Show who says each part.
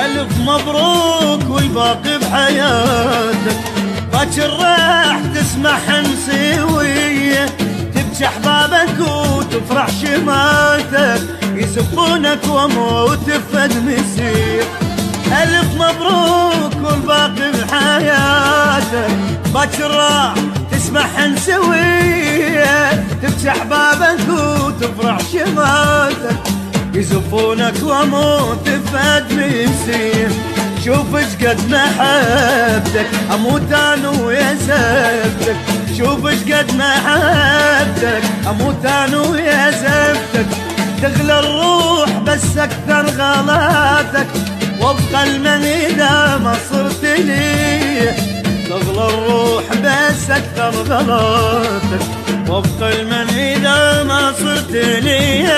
Speaker 1: ألف مبروك والباقي بحياتك. باكر راح تسمع حمسوية تبكي احبابك وتفرح شماتك، يسبونك واموت بفد مسير. ألف مبروك والباقي بحياتك. باكر راح تسمع حمسوية تبكي احبابك وتفرح شماتك، يزفونك واموت بفد مسير. شوف اش قد محبتك اموت انا ويا زفتك، شوف اش قد محبتك اموت انا ويا زفتك. تغلى الروح بس اكثر غلاتك، وابقى المن اذا ما صرت لي. تغلى الروح بس اكثر غلاتك، وابقى المن اذا ما صرت لي.